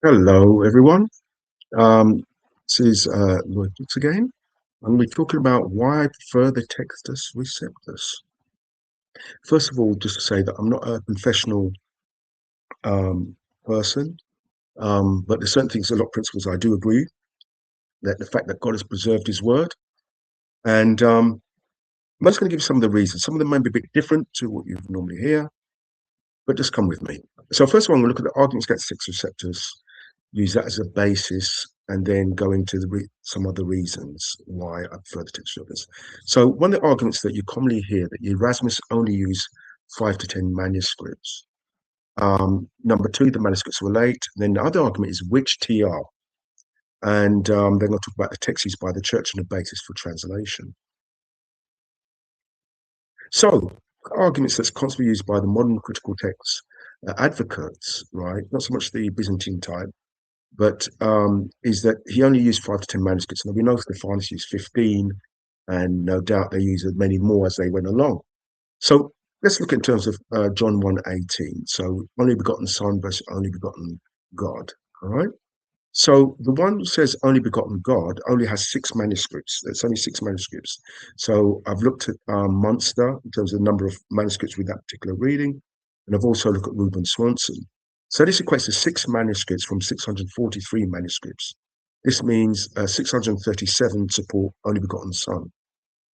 Hello, everyone. Um, this is Lloyd Books again, and we're talking about why I prefer the Textus Receptus. First of all, just to say that I'm not a confessional um, person, but there's certain things, a lot of principles I do agree that the fact that God has preserved His Word, and I'm just going to give you some of the reasons. Some of them may be a bit different to what you normally hear, but just come with me. So first of all, I'm going to look at the arguments against Textus Receptus, use that as a basis, and then go into some other reasons why I prefer the Textus Receptus. So one of the arguments that you commonly hear that Erasmus only used 5 to 10 manuscripts. Number two, the manuscripts were late. Then the other argument is which TR, and then I'll talk about the texts used by the church and the basis for translation. So arguments that's constantly used by the modern critical text advocates, right? Not so much the Byzantine type, but is that he only used 5 to 10 manuscripts. Now we know Stephanus used 15, and no doubt they used many more as they went along. So let's look in terms of John 1:18. So only begotten Son versus only begotten God. All right. So the one who says only begotten God only has 6 manuscripts. There's only 6 manuscripts. So I've looked at Munster in terms of the number of manuscripts with that particular reading, and I've also looked at Reuben Swanson. So this equates to 6 manuscripts from 643 manuscripts. This means 637 support only begotten Son.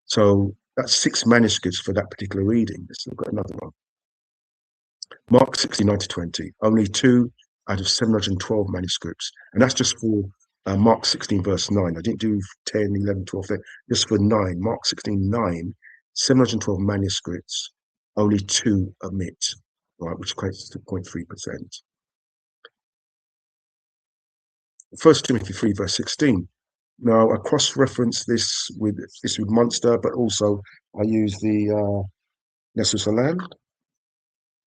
So that's 6 manuscripts for that particular reading. Let's look at another one. Mark 16:9 to 20, only 2 out of 712 manuscripts. And that's just for Mark 16, verse 9. I didn't do 10, 11, 12, 13, just for 9. Mark 16:9, 712 manuscripts, only 2 omit, right, which equates to 0.3%. 1 Timothy 3, verse 16. Now, I cross-reference this with Munster, but also I use the Nessus Aland,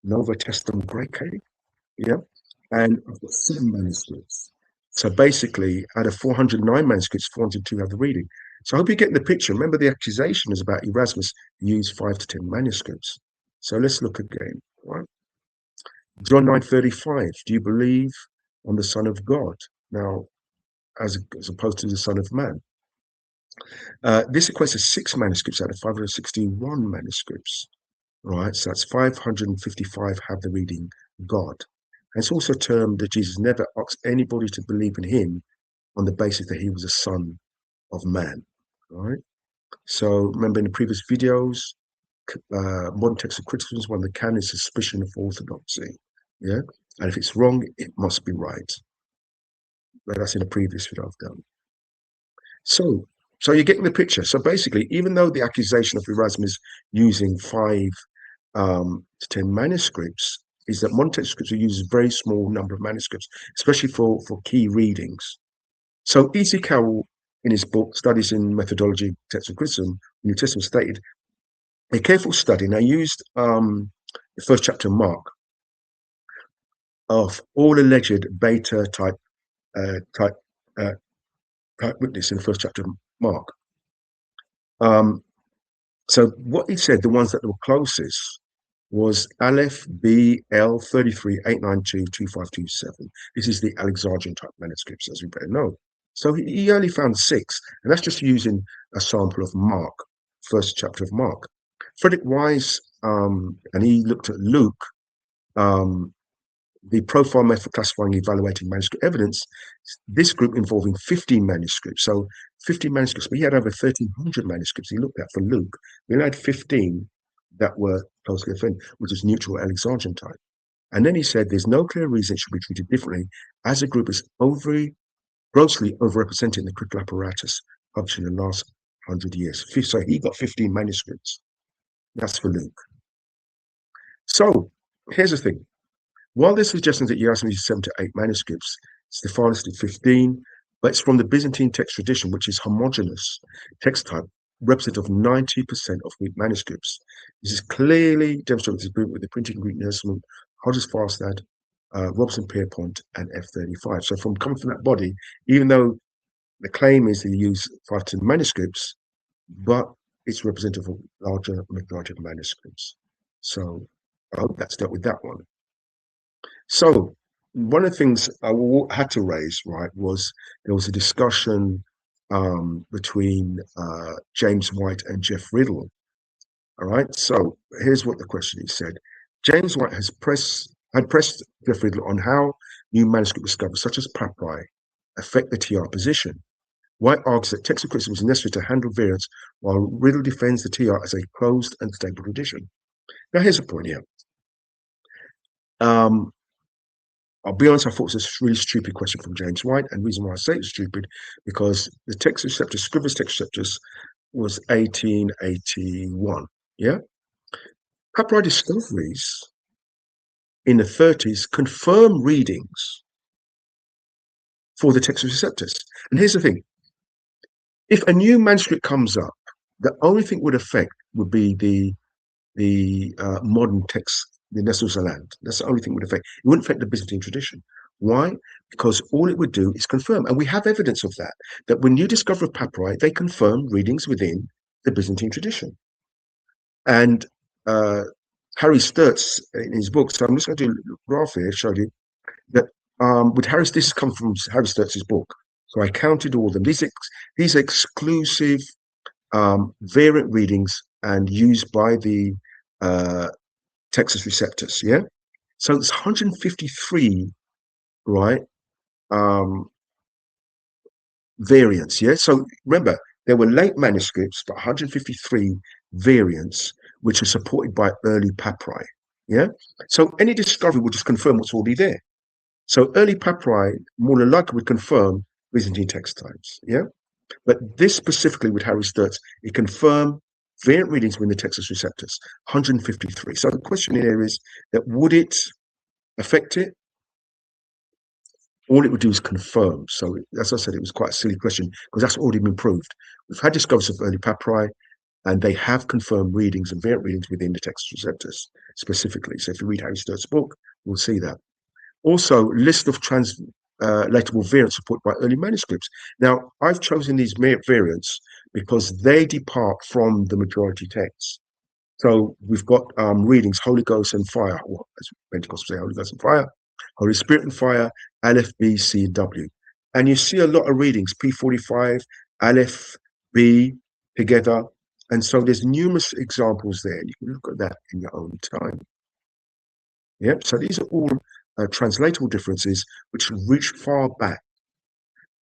Nova Testament Graece, yeah, and I've got 7 manuscripts. So basically, out of 409 manuscripts, 402 have the reading. So I hope you're getting the picture. Remember, the accusation is about Erasmus used 5 to 10 manuscripts. So let's look again, right? John 9:35. Do you believe on the Son of God? Now, as opposed to the Son of Man. This equates to 6 manuscripts out of 561 manuscripts, right? So that's 555 have the reading God. And it's also termed that Jesus never asked anybody to believe in him on the basis that he was a son of man, right? So remember in the previous videos, modern textual criticism, one of the canon is suspicion of orthodoxy, yeah? And if it's wrong, it must be right. But that's in a previous video I've done. So you're getting the picture. So basically, even though the accusation of Erasmus using 5 to 10 manuscripts is that modern textual scripture uses a very small number of manuscripts, especially for key readings. So E.C. Carroll, in his book Studies in Methodology, Textual Criticism, New Testament, stated a careful study. Now, used the first chapter of Mark of all alleged beta type witness in the first chapter of Mark. So what he said, the ones that were closest was Aleph BL 3389225227. This is the Alexandrian type manuscripts, as we better know. So he only found 6, and that's just using a sample of Mark, first chapter of Mark. Frederick Wise, and he looked at Luke, the profile method for classifying and evaluating manuscript evidence, this group involving 15 manuscripts. So 15 manuscripts, but he had over 1,300 manuscripts he looked at for Luke. We only had 15 that were closely offended, which is neutral Alexandrian type. And then he said there's no clear reason it should be treated differently, as a group is grossly overrepresented in the critical apparatus published in the last 100 years. So he got 15 manuscripts. That's for Luke. So here's the thing. While there's suggestions that Erasmus used 7 to 8 manuscripts, Stephanus did 15, but it's from the Byzantine text tradition, which is homogeneous text type, representative of 90% of Greek manuscripts. This is clearly demonstrated with the printing Greek Testament, Hodges Farstad, Robson Pierpont, and F35. So from coming from that body, even though the claim is they use 5 to 10 manuscripts, but it's representative of larger majority of manuscripts. So I hope that's dealt with that one. So one of the things I had to raise, right, was there was a discussion between James White and Jeff Riddle. All right. So here's what the question is said. James White had pressed Jeff Riddle on how new manuscript discoveries, such as papyri, affect the TR position. White argues that textual criticism is necessary to handle variants, while Riddle defends the TR as a closed and stable tradition. Now, here's the point here. I'll be honest, I thought it was a really stupid question from James White, and the reason why I say it's stupid, because the Textus Receptus, Scrivener's Textus Receptus, was 1881. Yeah? Papyri discoveries in the 30s confirm readings for the Textus Receptus. And here's the thing. If a new manuscript comes up, the only thing it would affect would be the modern text, the Nessus Land. That's the only thing it would affect. It wouldn't affect the Byzantine tradition. Why? Because all it would do is confirm, and we have evidence of that when you discover papyri, they confirm readings within the Byzantine tradition. And Harry Sturtz, in his book, so I'm just going to do a graph here, show you that with Harris, this comes from Harry Sturtz's book. So I counted all of them. These exclusive variant readings and used by the Textus Receptus, yeah? So it's 153, right, variants, yeah? So remember, there were late manuscripts, but 153 variants, which are supported by early papyri, yeah? So any discovery will just confirm what's already there. So early papyri more than likely would confirm Byzantine text types, yeah? But this specifically with Harry Sturtz, it confirmed variant readings within the Textus Receptus, 153. So the question here is that would it affect it? All it would do is confirm. So as I said, it was quite a silly question because that's already been proved. We've had discoveries of early papyri, and they have confirmed readings and variant readings within the Textus Receptus specifically. So if you read Harry Sturtz's book, we'll see that. Also, list of translatable variants supported by early manuscripts. Now, I've chosen these variants because they depart from the majority texts. So we've got readings, Holy Ghost and fire, or as Pentecost say, Holy Ghost and fire, Holy Spirit and fire, Aleph, B, C, W. And you see a lot of readings, P45, Aleph, B, together. And so there's numerous examples there. You can look at that in your own time. Yep, so these are all translatable differences which reach far back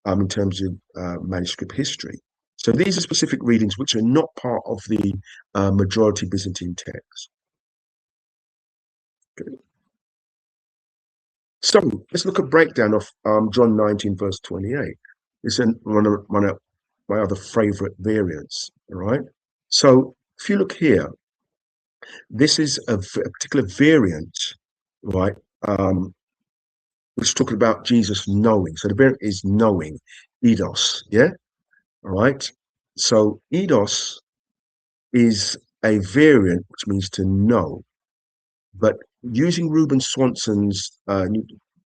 in terms of manuscript history. So these are specific readings which are not part of the majority Byzantine text. Okay. So let's look at breakdown of John 19, verse 28. It's one of my other favorite variants, all right? So if you look here, this is a particular variant, right, which is talking about Jesus knowing. So the variant is knowing, eidos, yeah? All right? So eidos is a variant, which means to know. But using Reuben Swanson's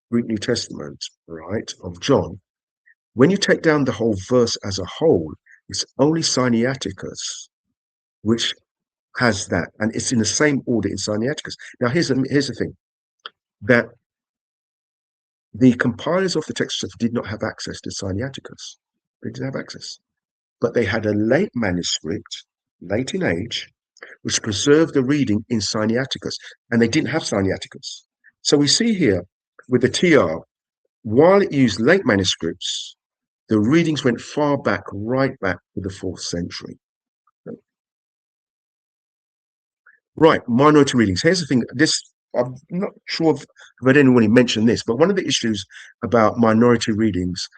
Greek New Testament, right, of John, when you take down the whole verse as a whole, it's only Sinaiticus which has that, and it's in the same order in Sinaiticus. Now, here's the thing, that the compilers of the Textus did not have access to Sinaiticus. They didn't have access. But they had a late manuscript, late in age, which preserved the reading in Sinaiticus, and they didn't have Sinaiticus. So we see here with the TR, while it used late manuscripts, the readings went far back, right back to the 4th century. Right, minority readings. Here's the thing, I'm not sure if I've heard anyone mention this, but one of the issues about minority readings,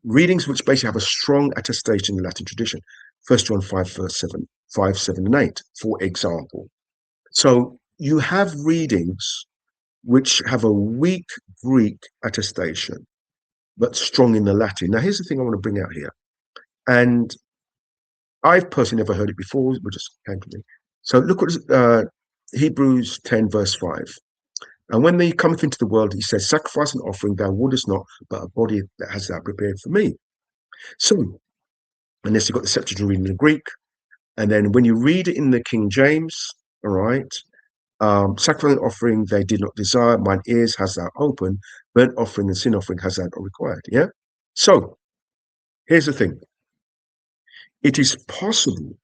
readings which basically have a strong attestation in the Latin tradition, 1 John 5, verse 7, 5, 7, and 8, for example. So you have readings which have a weak Greek attestation, but strong in the Latin. Now, here's the thing I want to bring out here. And I've personally never heard it before, but just came to me. So look at Hebrews 10, verse 5. And when they cometh into the world, he says, sacrifice and offering thou wouldest not, but a body that has thou prepared for me. So, unless you've got the Septuagint reading in the Greek, and then when you read it in the King James, all right, Sacrifice and offering they did not desire, mine ears has thou opened, burnt offering and sin offering has thou not required. Yeah. So here's the thing. It is possible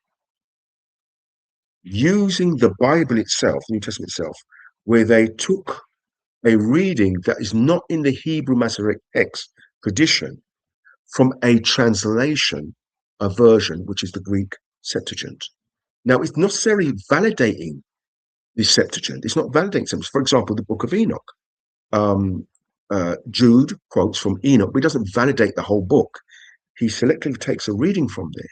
using the Bible itself, the New Testament itself, where they took a reading that is not in the Hebrew Masoretic text tradition from a translation, a version, which is the Greek Septuagint. Now, it's not necessarily validating the Septuagint. It's not validating something. For example, the book of Enoch. Jude quotes from Enoch, but he doesn't validate the whole book. He selectively takes a reading from there.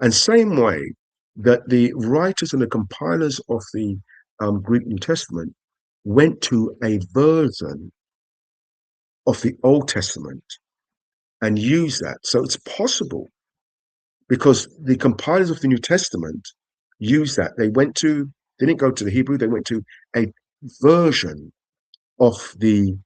And same way that the writers and the compilers of the Greek New Testament went to a version of the Old Testament and used that. So it's possible because the compilers of the New Testament used that. They didn't go to the Hebrew, they went to a version of the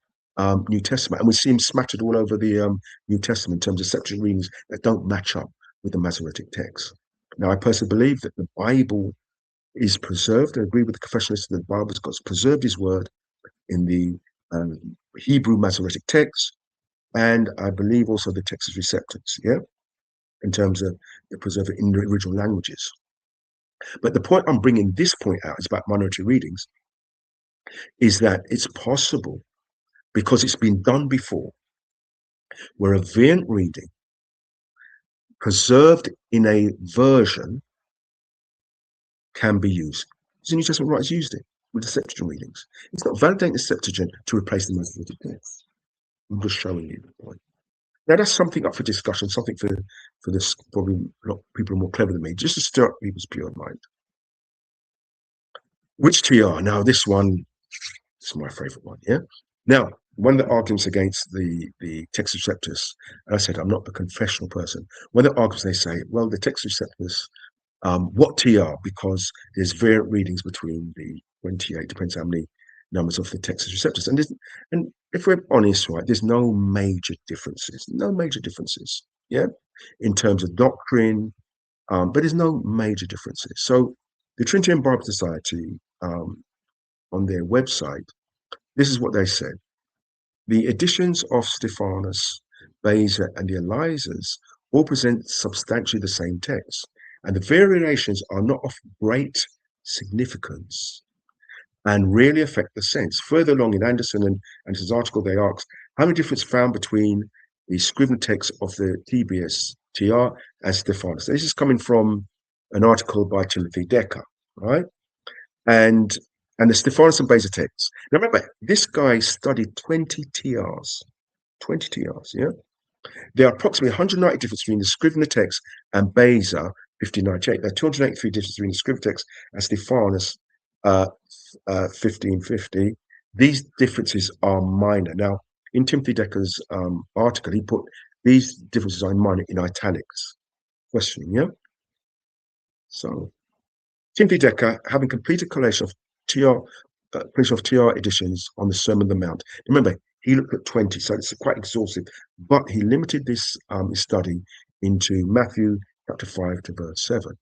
New Testament. And we see them smattered all over the New Testament in terms of Septuagint readings that don't match up with the Masoretic text. Now, I personally believe that the Bible is preserved. I agree with the confessionalists that the Bible has got preserved his word in the Hebrew Masoretic text. And I believe also the Textus Receptus, yeah, in terms of the preserved in the original languages. But the point I'm bringing this point out is about minority readings, is that it's possible, because it's been done before, where a variant reading preserved in a version can be used. The New Testament writers used it with the Septuagint readings. It's not validating the Septuagint to replace the Masoretic text. I'm just showing you the point. Now that's something up for discussion, something for this, probably a lot of people are more clever than me, just to stir up people's pure mind. Which TR? Now this one is my favorite one, yeah? Now, one of the arguments against the Textus Receptus, and I said I'm not a confessional person, one of the arguments they say, well, the Textus Receptus, what TR? Because there's variant readings between the 28, depends how many numbers of the Textus Receptus. And if we're honest, right, there's no major differences, yeah, in terms of doctrine, but there's no major differences. So the Trinitarian Bible Society, on their website, this is what they said. The editions of Stephanus, Beza, and the Elizas all present substantially the same text, and the variations are not of great significance and rarely affect the sense. Further along in Anderson and his article, they ask, how many difference found between the scrivener text of the TBS, TR, and Stephanus? This is coming from an article by Timothy Decker, right? And the Stephanus and Beza text. Now remember, this guy studied 20 TRs, yeah? There are approximately 190 differences between the Scrivener text and Beza 1598. There are 283 differences between the Scrivener text and Stephanus 1550. These differences are minor. Now, in Timothy Decker's article, he put these differences are minor in italics. Questioning, yeah? So, Timothy Decker, having completed collation of TR editions on the Sermon on the Mount. Remember, he looked at 20, so it's quite exhaustive, but he limited this study into Matthew chapter 5 to verse 7.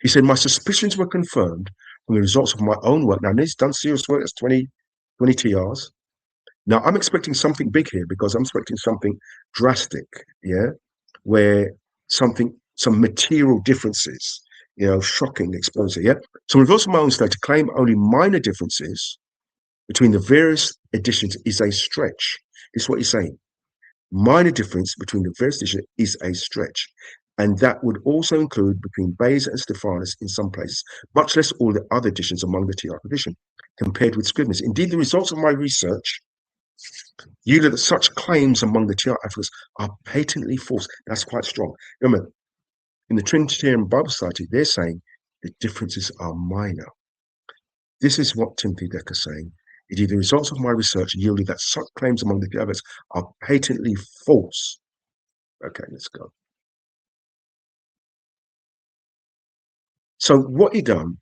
He said, my suspicions were confirmed from the results of my own work. Now, he's done serious work, that's 20 TRs. Now, I'm expecting something big here because I'm expecting something drastic, yeah, where some material differences, shocking exposure, yeah? So reverse my own study to claim only minor differences between the various editions is a stretch. This is what he's saying. Minor difference between the various editions is a stretch. And that would also include between Beza and Stephanus in some places, much less all the other editions among the TR edition, compared with Scriveners. Indeed, the results of my research yield that such claims among the TR Africans are patently false. That's quite strong. Remember, in the Trinitarian Bible Society, they're saying the differences are minor. This is what Timothy Decker is saying. Indeed, the results of my research yielded that such claims among the others are patently false. Okay, let's go. So what he done,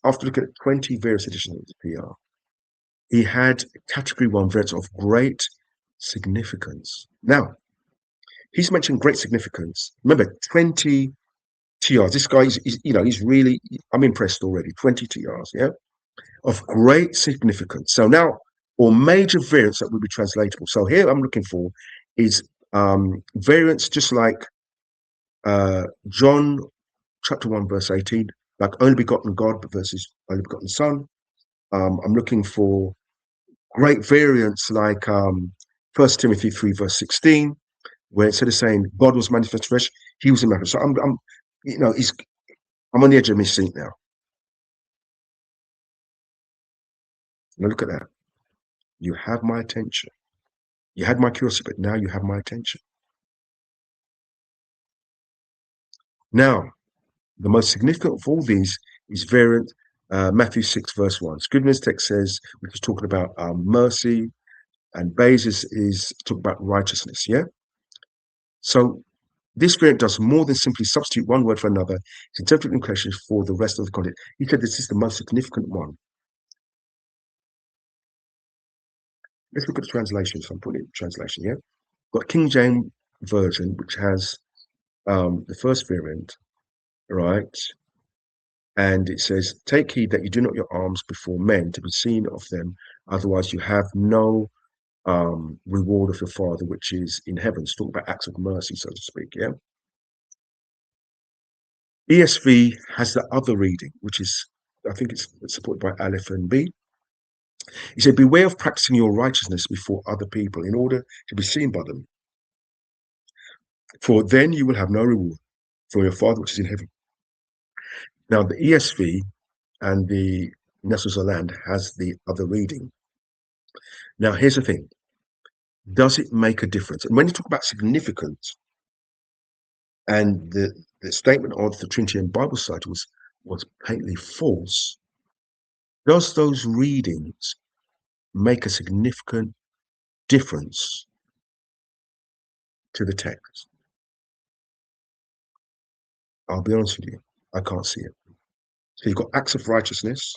after looking at 20 various editions of the PR, he had category 1 variants of great significance. Now, he's mentioned great significance. Remember, 20 TRs. This guy is he's really, I'm impressed already. 20 TRs, yeah? of great significance. So now, or major variants that would be translatable. So here I'm looking for is variants just like John chapter 1, verse 18, like only begotten God versus only begotten Son. I'm looking for great variants like 1 Timothy 3, verse 16, where instead of saying God was manifest flesh, he was in manifest. So I'm you know, I'm on the edge of my seat now. Now look at that. You have my attention. You had my curiosity, but now you have my attention. Now, the most significant of all these is variant Matthew 6, verse 1. Scrivener's text says, which is talking about mercy, and Bayes is talking about righteousness, yeah? So this variant does more than simply substitute one word for another. It's interpreted implications for the rest of the content. He said this is the most significant one. Let's look at the translation. So I'm putting it in translation, yeah? Got King James Version, which has the first variant, right? And it says, take heed that you do not your alms before men to be seen of them, otherwise you have no reward of your Father which is in heaven. It's talking about acts of mercy, so to speak, yeah? ESV has the other reading, which is, I think it's supported by Aleph and B. He said, beware of practicing your righteousness before other people in order to be seen by them. For then you will have no reward from your Father which is in heaven. Now, the ESV and the Nestle Land has the other reading. Now, here's the thing. Does it make a difference? And when you talk about significance, and the statement of the Trinitarian Bible Society was patently false, does those readings make a significant difference to the text? I'll be honest with you, I can't see it. So you've got acts of righteousness,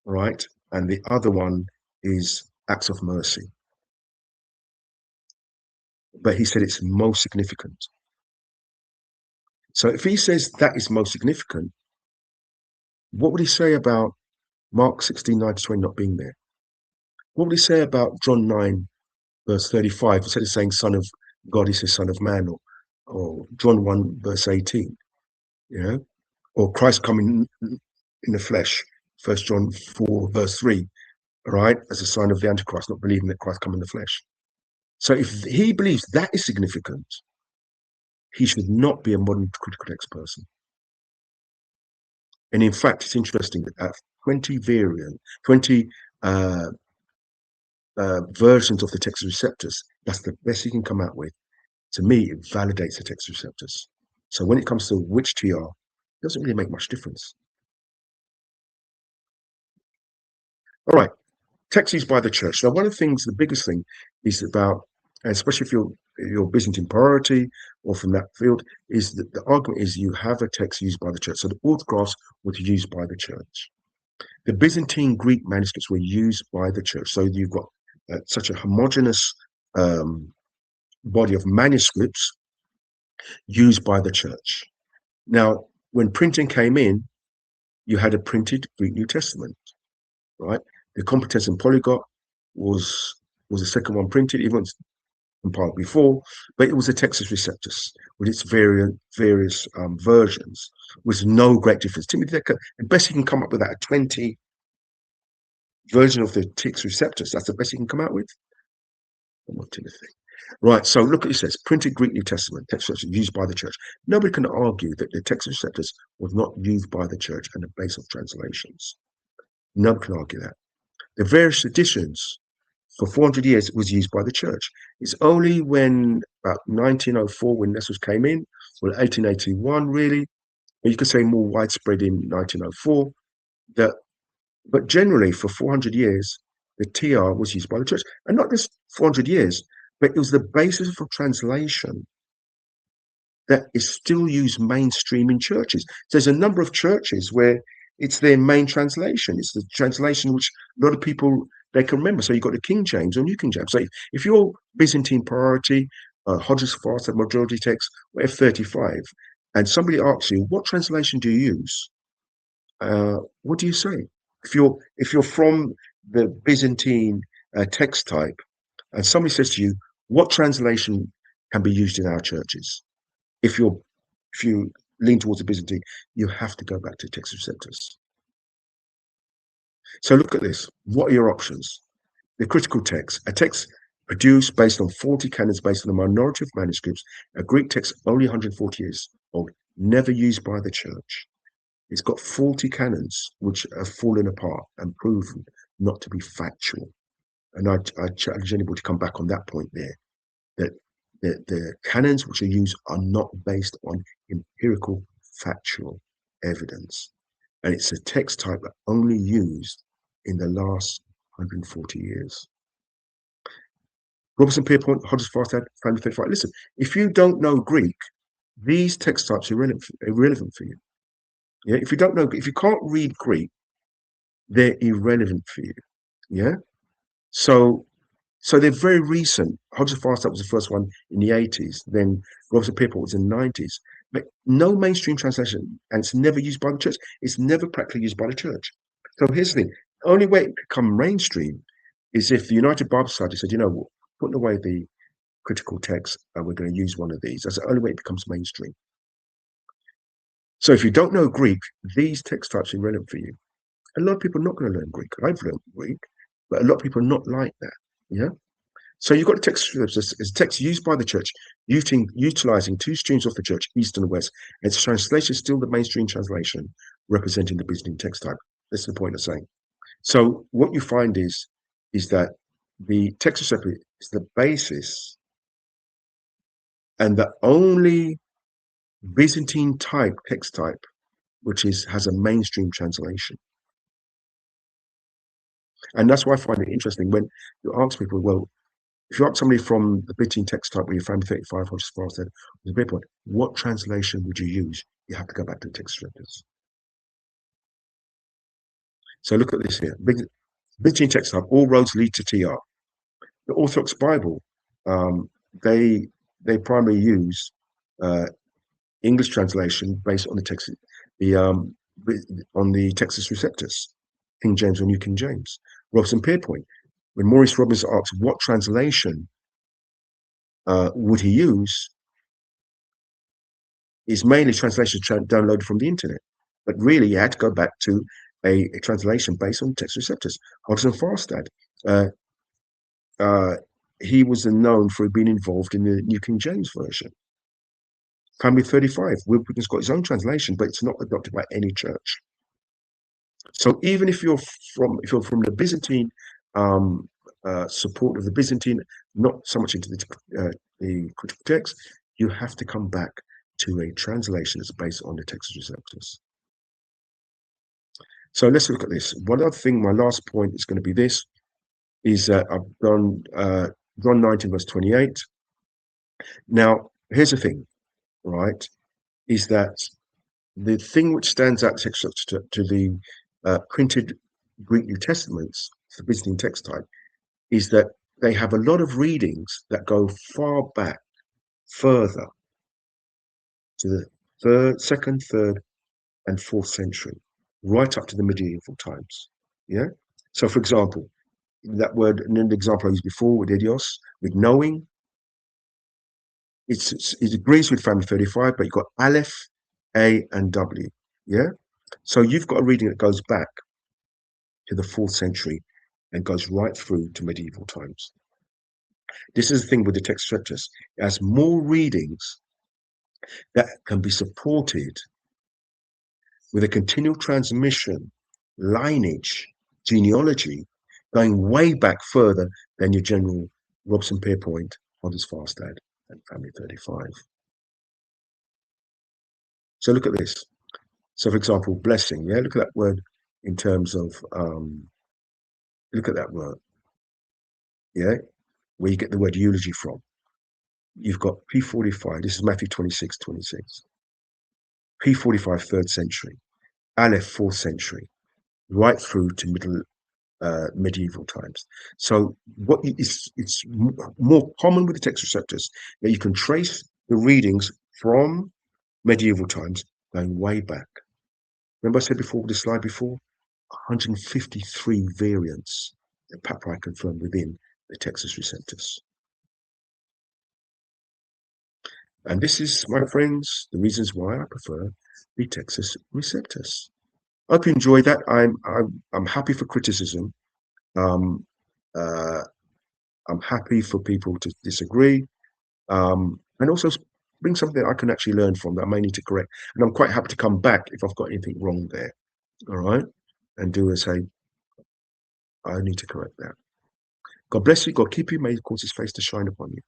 right? And the other one is acts of mercy. But he said it's most significant. So if he says that is most significant, what would he say about Mark 16:9-20 not being there? What would he say about John 9, verse 35? Instead of saying son of God, he says son of man, or John 1, verse 18, you know? Or Christ coming in the flesh, 1 John 4, verse 3, right? As a sign of the Antichrist, not believing that Christ come in the flesh. So if he believes that is significant, he should not be a modern critical text person. And in fact, it's interesting that at 20 versions of the Textus Receptus, that's the best he can come out with. To me, it validates the Textus Receptus. So when it comes to which TR, it doesn't really make much difference. All right, text used by the church. Now, one of the things, the biggest thing is about, and especially if you're Byzantine priority or from that field, is that the argument is you have a text used by the church. So the orthographs were used by the church. The Byzantine Greek manuscripts were used by the church. So you've got such a homogeneous body of manuscripts used by the church. Now, when printing came in, you had a printed Greek New Testament, right? The Complutense and Polyglot was the second one printed, even compiled before, but it was a Textus Receptus with its various versions, with no great difference. Timothy Decker, the best he can come up with that, a 20 version of the Textus Receptus, that's the best he can come out with. What Timothy? Right, so look at it says, printed Greek New Testament, Textus used by the church. Nobody can argue that the Textus Receptus was not used by the church and the base of translations. Nobody can argue that. The various editions for 400 years it was used by the church. It's only when about 1904, when Nessus came in, well, 1881 really, or you could say more widespread in 1904, that, but generally for 400 years, the TR was used by the church. And not just 400 years, but it was the basis for translation that is still used mainstream in churches. There's a number of churches where it's their main translation. It's the translation which a lot of people, they can remember. So you've got the King James or New King James. So if you're Byzantine priority, Hodges Fast, the majority text, or F35, and somebody asks you, what translation do you use? What do you say? If you're from the Byzantine text type, and somebody says to you, "What translation can be used in our churches?" If you lean towards the Byzantine, you have to go back to Textus Receptus. So look at this. What are your options? The critical text, a text produced based on 40 canons based on a minority of manuscripts, a Greek text only 140 years old, never used by the church. It's got 40 canons which have fallen apart and proven not to be factual. And I challenge anybody to come back on that point there, that the canons which are used are not based on empirical factual evidence. And it's a text type that only used in the last 140 years. Robinson, Pierpont, Hodges, Farstad, Family 35. Listen, if you don't know Greek, these text types are irrelevant for you. Yeah, if you can't read Greek, they're irrelevant for you. Yeah, so they're very recent. Hodges Farstad was the first one in the 80s. Then Robinson Pierpont was in the 90s. But no mainstream translation, and it's never used by the church. It's never practically used by the church. So here's the thing: the only way it could become mainstream is if the United Bible Society said, you know what, putting away the critical text, and we're going to use one of these. That's the only way it becomes mainstream. So if you don't know Greek, these text types are irrelevant for you. A lot of people are not going to learn Greek. I've learned Greek, but a lot of people are not like that. Yeah. So you've got a text as a text used by the church, utilizing two streams of the church, East and West. Its translation is still the mainstream translation, representing the Byzantine text type. That's the point of saying. So what you find is that the Textus Receptus is the basis and the only Byzantine type text type which has a mainstream translation. And that's why I find it interesting when you ask people, well, if you ask somebody from the Byzantine text type where your family 35 Hodges Farstad was a big point, what translation would you use? You have to go back to the Textus Receptus. So look at this here. Byzantine text type, all roads lead to TR. The Orthodox Bible, they primarily use English translation based on the text, on the Textus Receptus, King James or New King James. Robinson Pierpont, when Maurice Robbins asked what translation would he use, is mainly translations downloaded from the internet. But really, you had to go back to a translation based on Textus Receptus. Hodges Farstad, he was known for being involved in the New King James Version. Family 35, Wilkins got his own translation, but it's not adopted by any church. So even if you're from the Byzantine support of the Byzantine, not so much into the critical text, you have to come back to a translation that's based on the Textus Receptus. So let's look at this. One other thing, my last point is going to be this, is that I've done John 19 verse 28. Now, here's the thing, right, is that the thing which stands out to the printed Greek New Testaments, the Byzantine text type, is that they have a lot of readings that go far back, further, to the second, third, and fourth century, right up to the medieval times. Yeah. So, for example, that word, and an example I used before with idios, with knowing, it agrees with family 35, but you've got Aleph, A, and W. Yeah. So you've got a reading that goes back to the fourth century and goes right through to medieval times. This is the thing with the Textus Receptus. It has more readings that can be supported with a continual transmission, lineage, genealogy, going way back further than your general Robinson Pierpont, Hodges Farstad, and family 35. So look at this. So, for example, blessing. Yeah, look at that word in terms of, look at that word. Yeah, where you get the word eulogy from. You've got P45. This is Matthew 26:26. P45, 3rd century. Aleph, 4th century, right through to medieval times. So it's more common with the Textus Receptus that you can trace the readings from medieval times going way back. Remember I said before, this slide before, 153 variants that papyri confirmed within the Textus Receptus. And this is, my friends, the reasons why I prefer the Textus Receptus. I hope you enjoyed that. I'm happy for criticism. Um, uh, I'm happy for people to disagree, and also bring something I can actually learn from that I may need to correct. And I'm quite happy to come back if I've got anything wrong there. All right, and do as say I need to correct that. God bless you. God keep you. May He cause His face to shine upon you.